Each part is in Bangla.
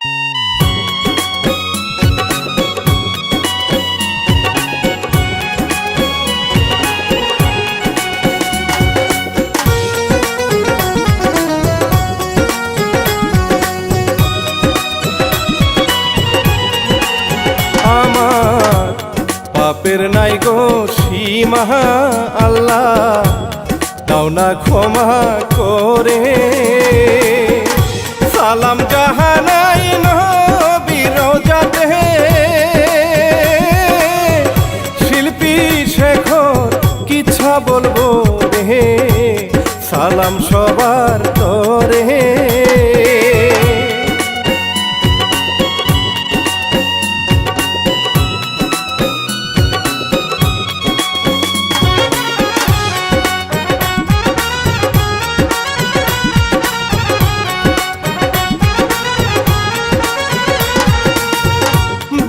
পাপের নাই গো সীমা আল্লাহ দাও না ক্ষমা করে। সালাম জাহানাই নবীর রওজাতে শিল্পী শেখর কিচ্ছা বলবো রে, সালাম সবার তরে।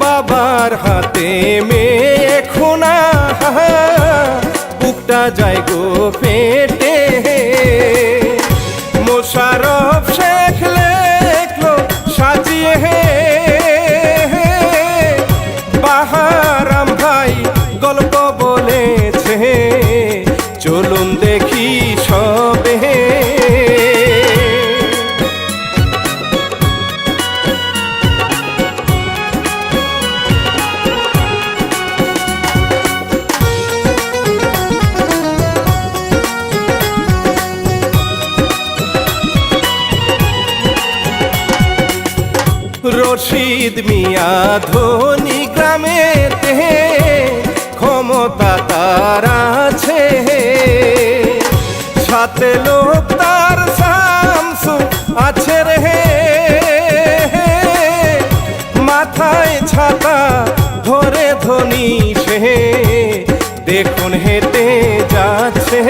বাবার হাতে মেয়ে খুনা বুকটা যায় গো পেটে। মোশারফ শেখ লেখলো সাজিয়ে বাহারাম ভাই গল্প বলেছে, চলুন দেখি সবে। রশিদ মিয়া ধনী গ্রামেতে ক্ষমতা তার আছে, সাথে লোক তার শামসু আছে রে। মাথায় ছাতা ধরে ধনী সে দেখুন হেঁটে যাচ্ছে।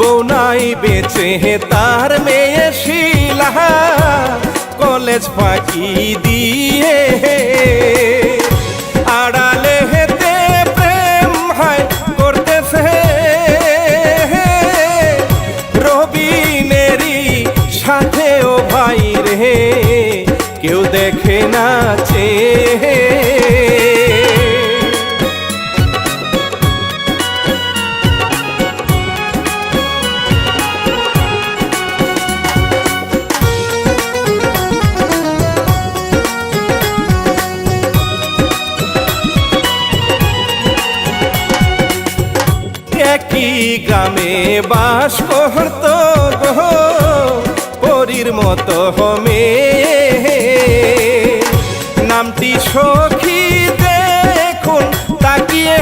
বৌনাই বেঁচে তার মেয়ে শিলা কলেজ ফাঁকি দিয়ে, আড়ালে হেতে প্রেম হায় করতেছে। রবিনেরই সাথে ও ভাই রে কেউ দেখে না চেয়ে। একই গ্রামে বাস করত গো পরীর মতো হমে, নামটি সখী দেখুন তাকিয়ে।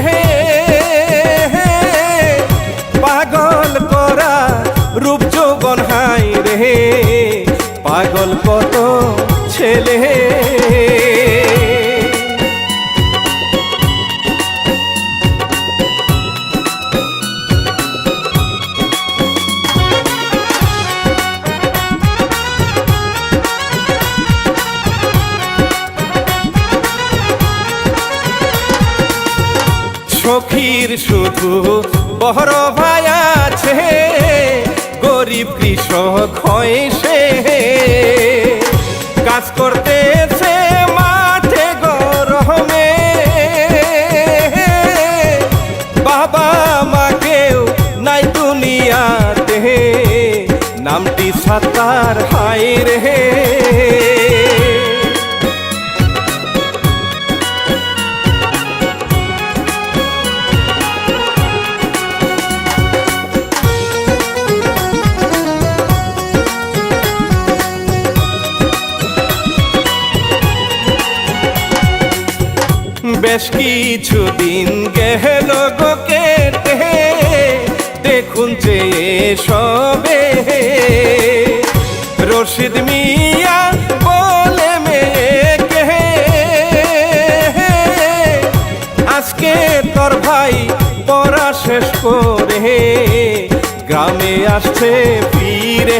পাগল করা রূপ যৌবন হাই রে, পাগল কত ছেলে। সখীর শুধু বড় ভাই আছে, গরিব কৃষক হয় সে। কাজ করতেছে মাঠে গরমে, বাবা মাকেও নাই দুনিয়াতে, নামটি সাতার হাই রে। বেশ কিছুদিন গেল গো কেটে, দেখুন যে সবে। রশিদ মিয়া বলে মেয়েকে, আজকে তোর ভাই পড়া শেষ করে গ্রামে আসছে ফিরে।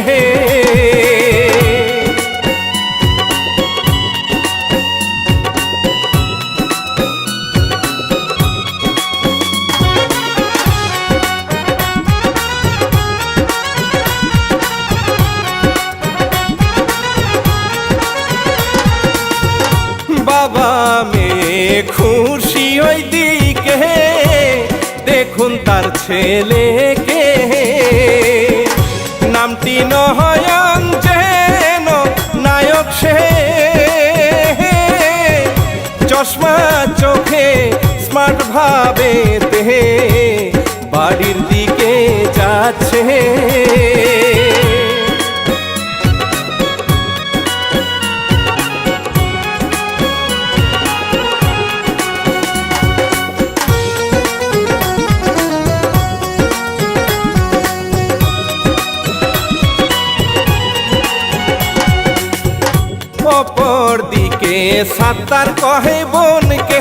বাবা মেয়ে খুশি ওই দিকে, দেখুন তার ছেলেকে। নামটি নয়ন যেন নায়ক সে, চশমা চোখে স্মার্ট ভাবে দেহে বাড়ির দিকে যাচ্ছে। অপর দিকে সাত্তার কহে বোনকে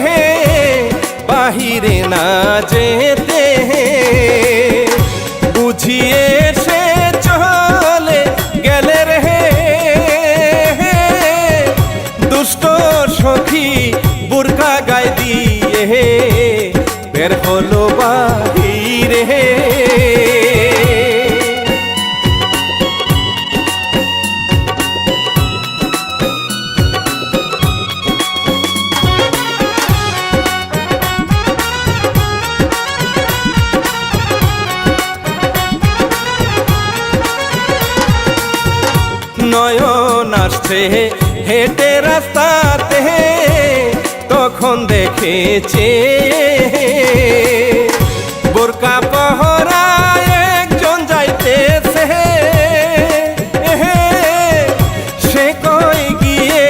বাহিরে না যেতে, বুঝিয়ে সে চলে গেলে রে। দুষ্ট সখী বুরকা গায়ে দিয়ে বের হলো বাহিরে। নয়ন আসছে হেঁটে রাস্তাতে, তখন দেখেছে বোরকা পহরা একজন যাইতেছে। সে কই গিয়ে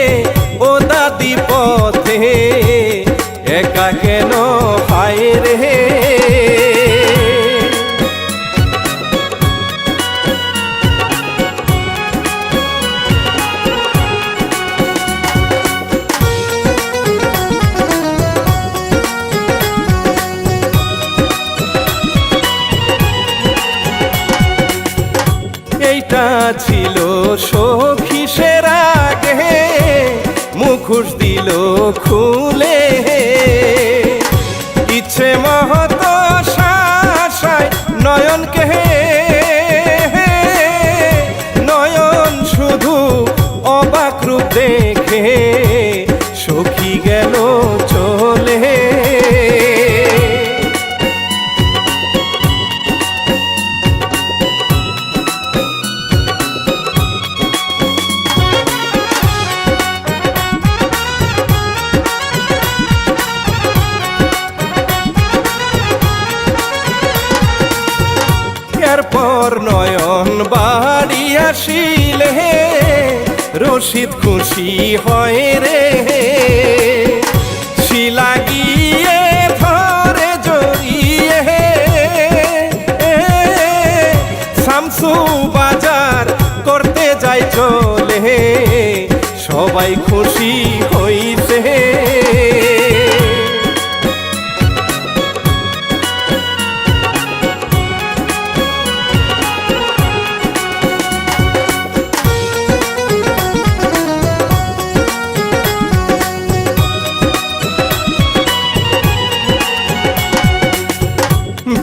ও দাদি পথে একা কেন হায় রে। এইটা ছিল সখী সের আগে, মুখোশ দিল খুলে। ইচ্ছে মহত শাসায় নয়নকে, নয়ন শুধু অবাক রূপ দেখে সখী গেল চলে। এরপর নয়ন বাড়ি আসিলে রশিদ খুশি হয় রে। শিলা গিয়ে ধরে জড়িয়ে শামসু বাজার করতে যাই চলে, সবাই খুশি হইছে।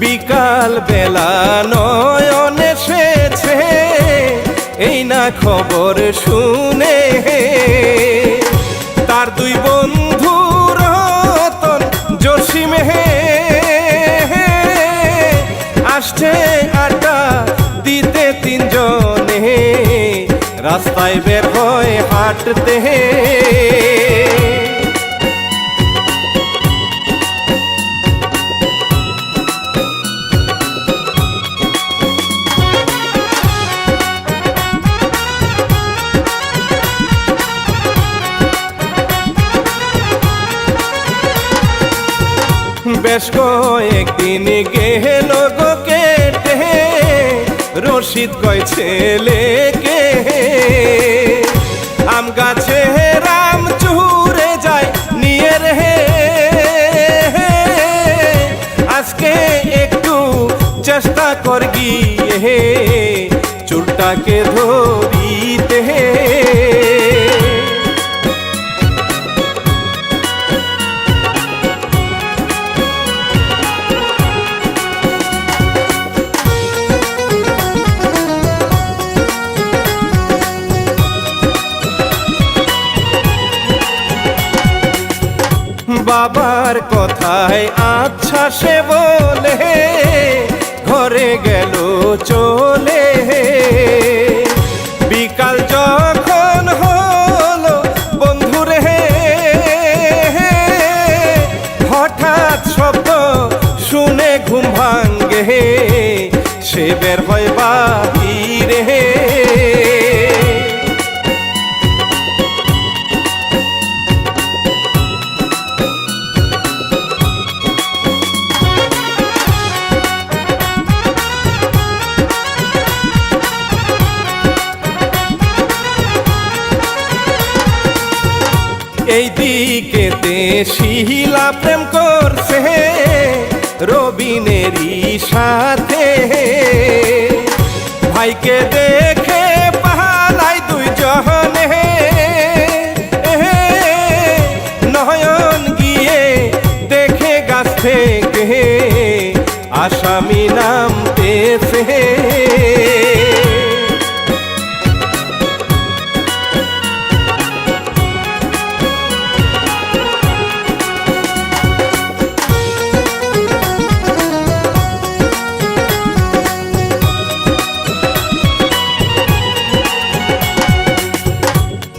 বিকাল বেলা নয়ন এসেছে এই না খবর শুনে, তার দুই বন্ধু রতন জসিম আসছে আড্ডা দিতে তিনজনে, রাস্তায় বের হয় হাঁটতে। বেশ কয়েকদিন গেল গো কেটে, রশিদ কয় ছেলেকে আম গাছে রাম চুরে যায় নিয়ে রে। আজকে একটু চেষ্টা কর গিয়ে তাকে ধরিতে। বাবার কথায় আচ্ছা সে বলে ঘরে গেল চলে। বিকাল যখন হলো বন্ধুরে হঠাৎ শব্দ শুনে ঘুম ভাঙ্গে, সে বের হয় বাহিরে। এই দিকেতে শিলা প্রেম করছে রবিনেরই সাথে। ভাইকে দেখে পালাই দুইজনে, নয়ন গিয়ে দেখে গাছ থেকে আসামি নামতেছে।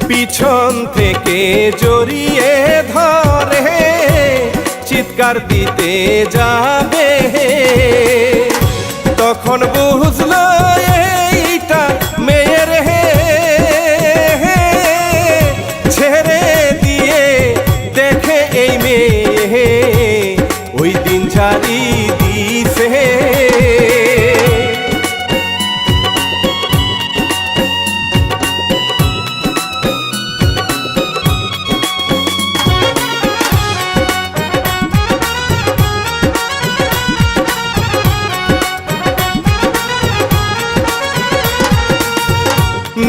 পিছন থেকে জড়িয়ে ধরে চিৎকার দিতে যাবে, তখন বুঝলো এইটা মেয়ের ছেড়ে দিয়ে দেখে এই মেয়ে ওই দিন ঝাড়ি দিছে।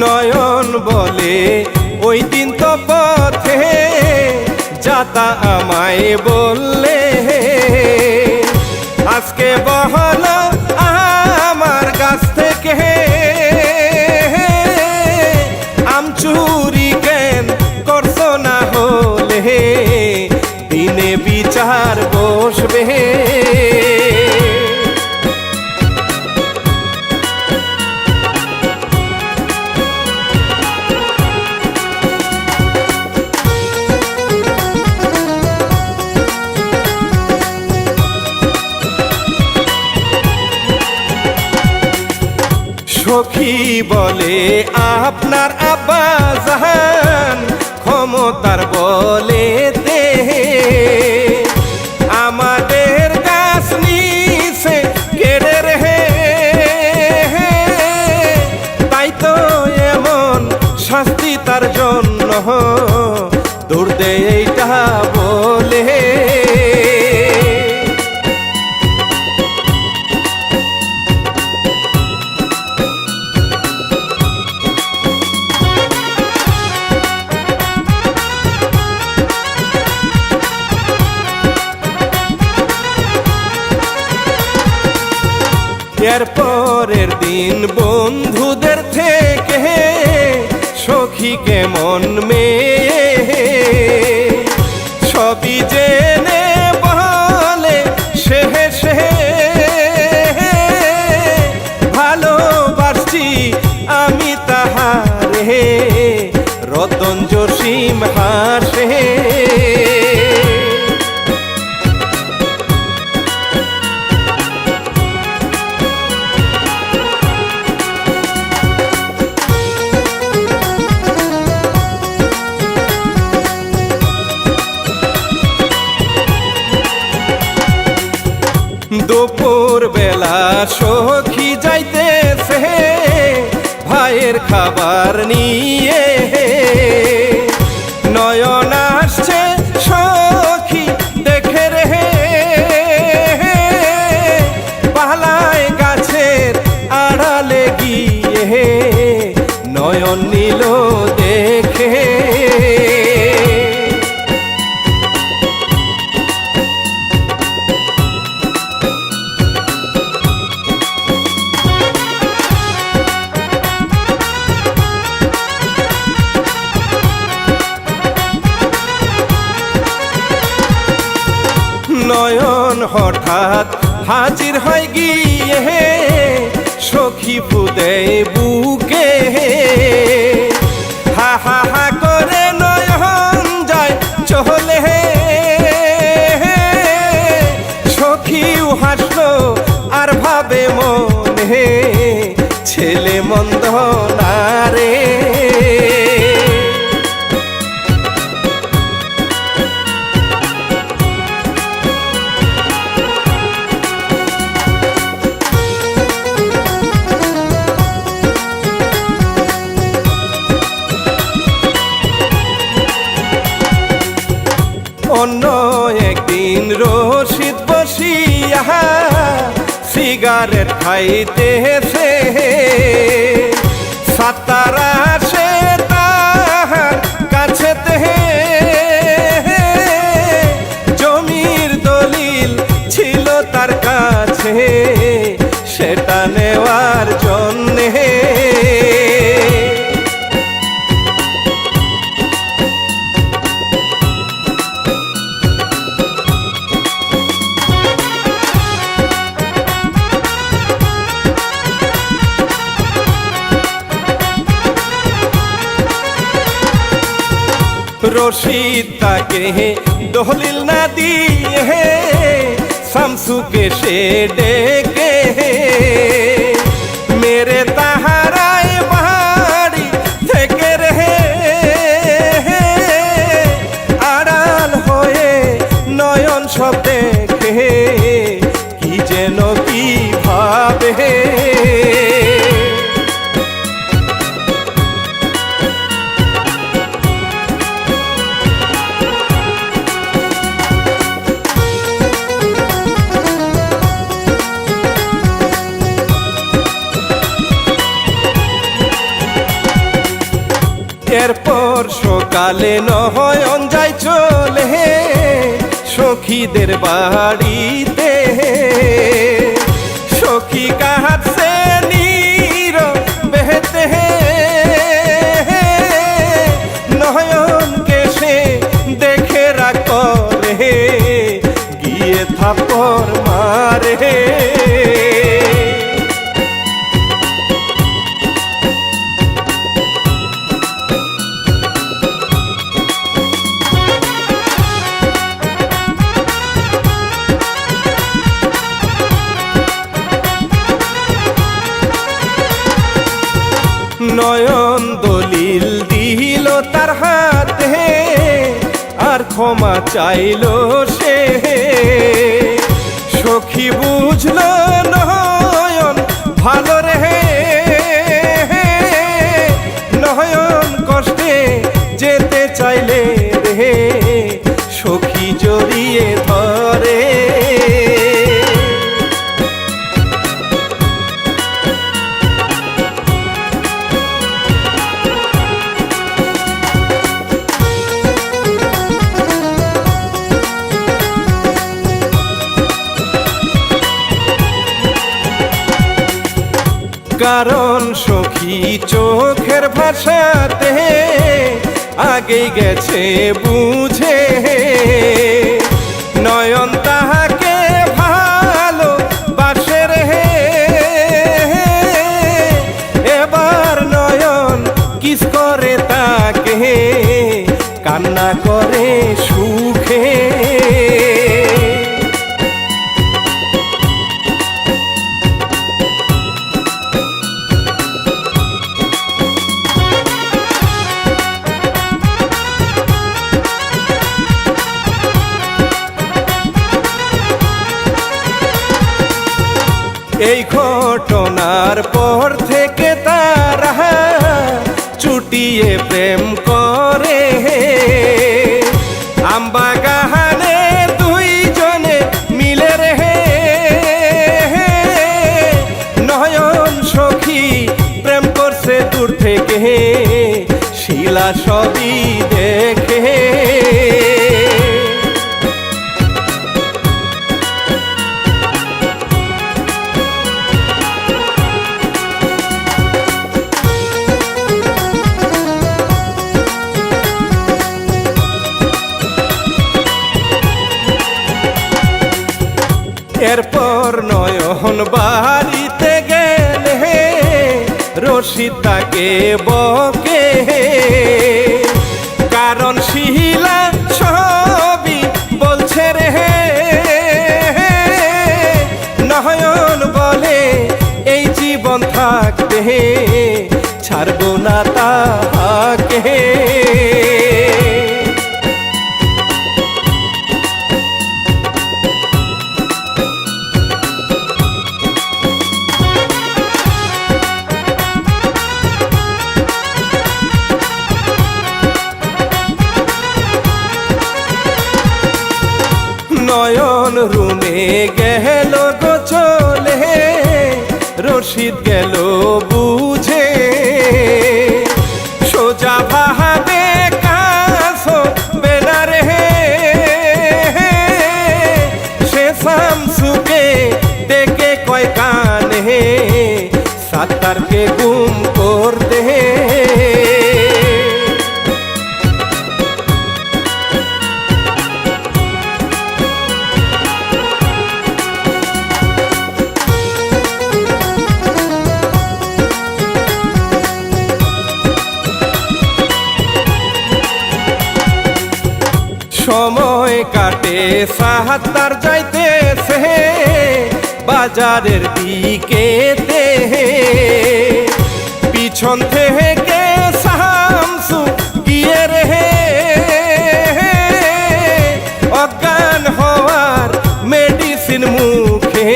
নয়ন বলে ওই দিন তো পথে যাতা আমায় বললে, আজকে বহল আমার কাছ থেকে আম চুরি কেন করছো না হলে দিনে বিচার বসবে। সখী বলে আপনার আব্বা জাহান ক্ষমতার বলেতে আমাদের গাছ নিচে কেড়ে রেখে, তাই তো এমন শাস্তি তার জন্য দৌড় দেয় এইটা বলে। এরপরের দিন বন্ধুদের থেকে সখী কেমন মেয়ে সবই জেনে বলে সে ভালোবাসছি আমি তাহারে। রতন জসিম হাসে। দুপুর বেলা সখী যাইতেছে ভাইয়ের খাবার নিয়ে, নয়ন আসছে সখী দেখে রে পালায় গাছের আড়ালে গিয়ে। নয়ন হঠাৎ হাজির হয় গিয়ে সখী ফুদে বুকে হা হা হা করে নয়ন যায় চলে সখীও হাসলো আর ভাবে মনে ছেলে মন্দ না রে। অন্য একদিন রশিদ বসিয়া সিগারেট খাইতেছে সাতারা সে তাহার কাছেতে জমির দলিল ছিল তার কাছে সেটা নেওয়ার জন্যে রশিদ তাকে দলিল না দিয়ে শামসুকে সে ডেকে মেরে তাহারায় বাড়ি থেকে রে আড়াল হয়ে নয়ন সব দেখে কি যেন কি ভাবে এরপর সকালে নয়ন যায় চলে সখীদের বাড়িতে সখী কাহাতে নীর বেহেতে নয়নকে সে দেখে রাখে গিয়ে থাপড় মারে নয়ন দলিল দিল তার হাতে আর ক্ষমা চাইল সে সখী বুঝল নয়ন ভালো রে নয়ন কষ্টে যেতে চাইলে রে সখী জড়িয়ে ধরে কারণ সখী চোখের ভাষাতে আগেই গেছে বুঝে নয়ন তাহাকে ভালো বাসে রে এবার নয়ন কিস করে তাকে কান্না করে সুখে এই ঘটনার পর থেকে তারা চুটিয়ে প্রেম করে আমবাগানে দুইজনে মিলে রে নয়ন সখী প্রেম করছে দূর থেকে শিলা সবই দেখে এরপর নয়ন বাড়িতে গেলে রশিদ তাকে বকে, কারণ শিলা সবই বলছে রে। নয়ন বলে এই জীবন থাকতে ছাড়বো না তাকে। নয়ন রুমে গেল গো চলে, রশিদ গেল বুঝে, সোজা ভাবে কাছ বেলা রে। সে শামসুকে ডেকে কয় কানে সাত্তারকে গুম করতে। সময় কাটে সাত্তার যাইতেছে বাজারের দিকেতে, পিছন থেকে শামসু গিয়ে রে অজ্ঞান হওয়ার মেডিসিন মুখে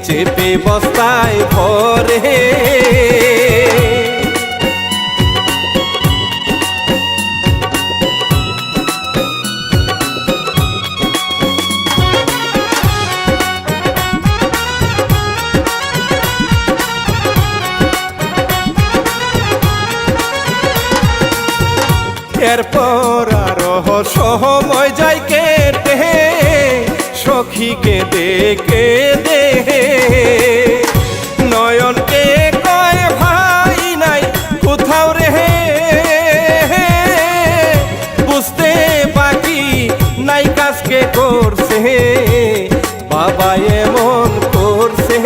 চেপে বস্তায় ভরে। এরপর আরো সময় যাই কেটে, সখীকে দেখে দে নয়নকে কয় ভাই নাই কোথাও রে। বুঝতে বাকি নাই কাজকে করছে বাবা এমন করছে।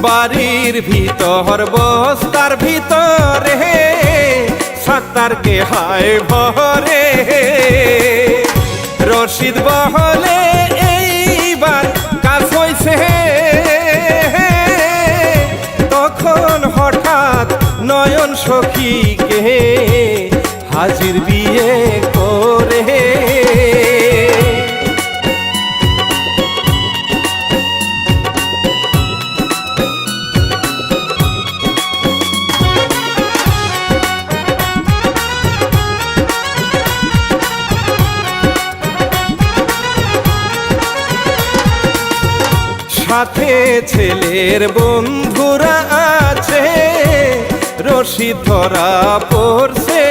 বাড়ির ভিতর বস্তার ভিতরে সাত্তারকে হায় ভরে। রশিদ বহলে এইবার কাজ হইছে, তখন হঠাৎ নয়ন সখীকে হাজির বিয়ে করে। সাথে ছেলের বন্ধুরা আছে, রশিদ ধরা পড়ছে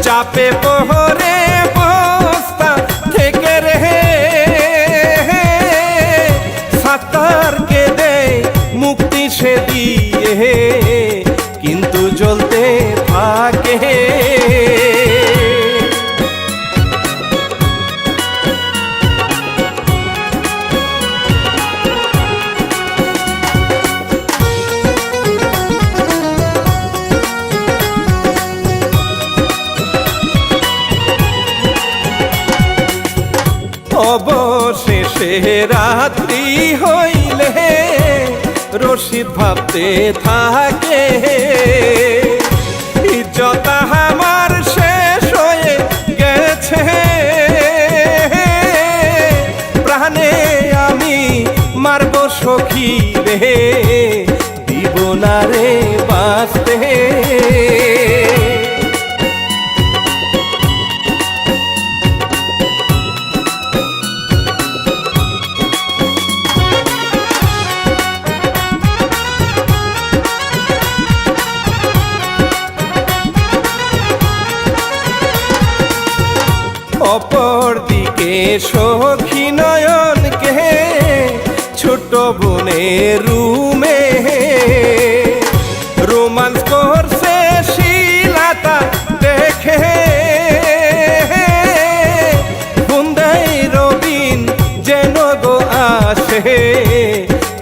চাপে পহরে বস্তা থেকে রে। সাত্তারকে দেয় মুক্তি সে দিয়ে, কিন্তু জ্বলতে থাকে। অবশেষে রাত্রি হইলে রশিদ ভাবতে থাকে, ইজ্জত আমার শেষ হয়ে গেছে। প্রাণে আমি মারব সখী রে, দিব না রে বাঁচতে। অপর দিকে সখী নয়নকে ছোট বোনের রুমে রোমান্স করছে শিলাতা দেখে বুন্দাই রবিন যেন গো আসে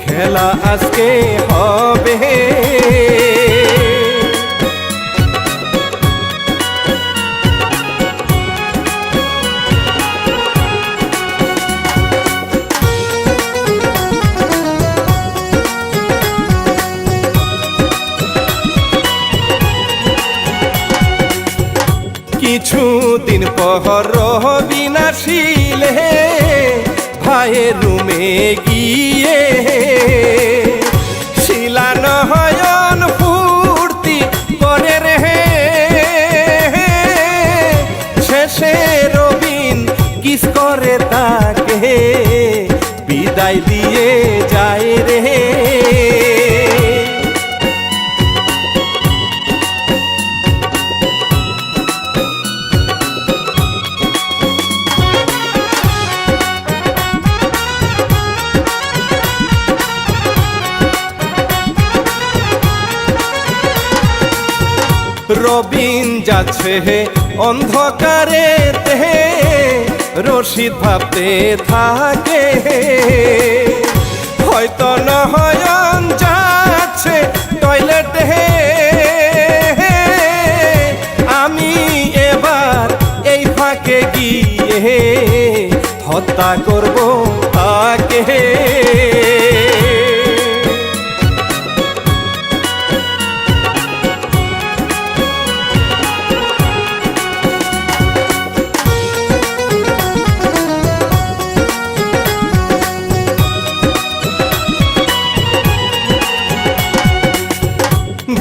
খেলা আজকে হবে। কিছুদিন পর রবিন আসিলে ভাইয়ের রুমে গিয়ে শিলা নয়ন ফুর্তি করে রে শেষে রবিন কিস করে তাকে বিদায় দিয়ে যায় রে। রবিন যাচ্ছে অন্ধকারে রশিদ ভাবতে থাকে হয়তো নয়ন যাচ্ছে টয়লেটে আমি এবার এই ফাঁকে গিয়ে হত্যা করব তাকে।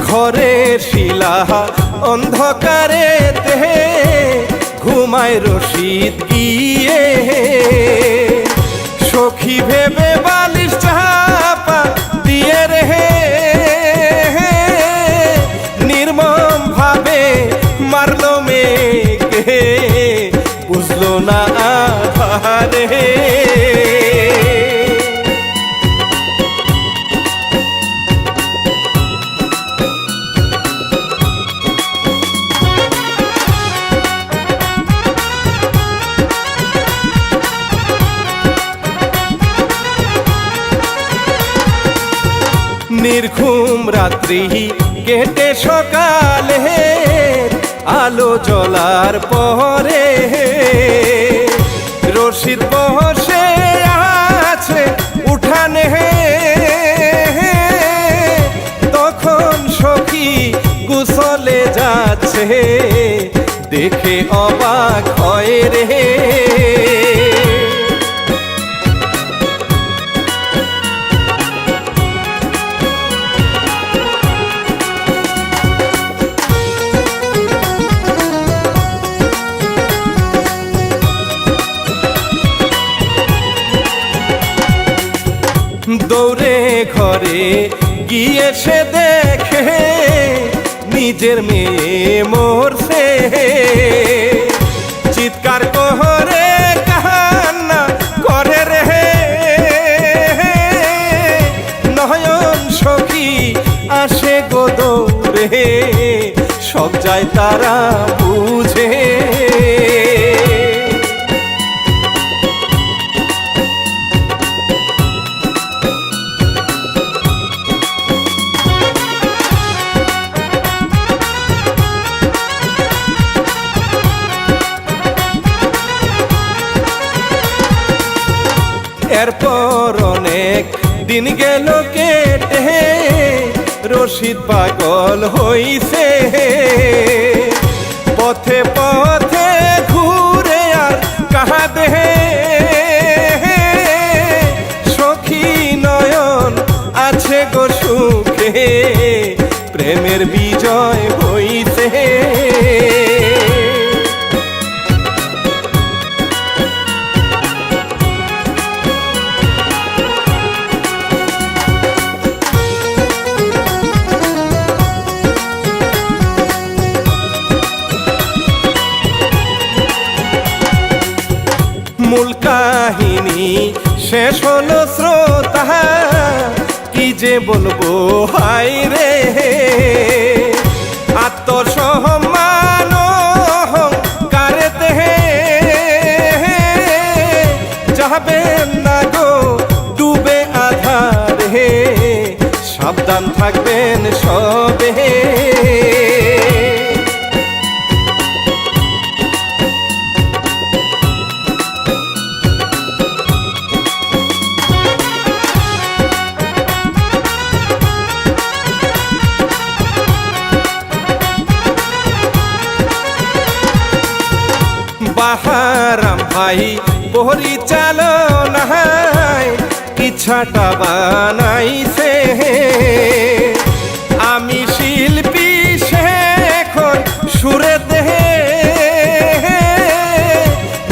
ঘরে শিলা অন্ধকারে ঘুমায় রশিদ গিয়ে সখী ভেবে বালিশ চাপা দিয়ে রে নির্মম ভাবে মারলো মেয়েকে বুঝলো না আধারে। নির্ঘুম রাত্রি কেটে সকালে আলো জ্বলার পরে রশিদ বসে আছে উঠানে তখন সখী গোসলে যাচ্ছে দেখে অবাক হয় রে। দৌড়ে ঘরে গিয়ে সে দেখে নিজের মেয়ে মরছে চিৎকার করে কান্না করে রে নয়ন সখী আসে গো দৌড়ে সব যায় তারা বুঝে। এরপর অনেক দিন গেল কেটে রশিদ পাগল হইছে পথে পথে ঘুরে আর কাঁদে সখী নয়ন আছে গো সুখে প্রেমের বিজয় হইছে। মূল কাহিনী শেষ হলো শ্রোতা, কি যে বলবো হায় রে। আত্মসম্মান কারেতে যাবেন না গো ডুবে আধারে, সাবধান থাকবেন সবে। বাহারাম ভাই পরিচালনায় ইচ্ছাটা বানাইছে, আমি শিল্পী শেখর সুরেতে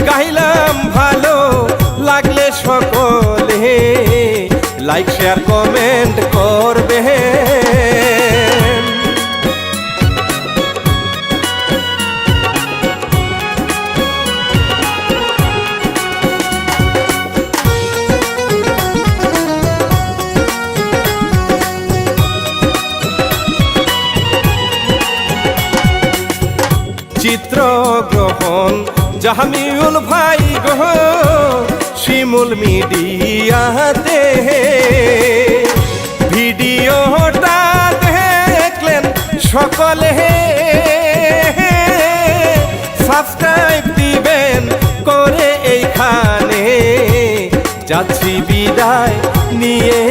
গাইলাম ভালো লাগলে সকলে লাইক শেয়ার কমেন্ট করবে। চিত্রগ্রহণ জামিউল ভাই গো শিমুল মিডিয়াতে, ভিডিওটা দেখলেন সকলে সাবস্ক্রাইব দিবেন করে এইখানে, যাচ্ছি বিদায় নিয়ে।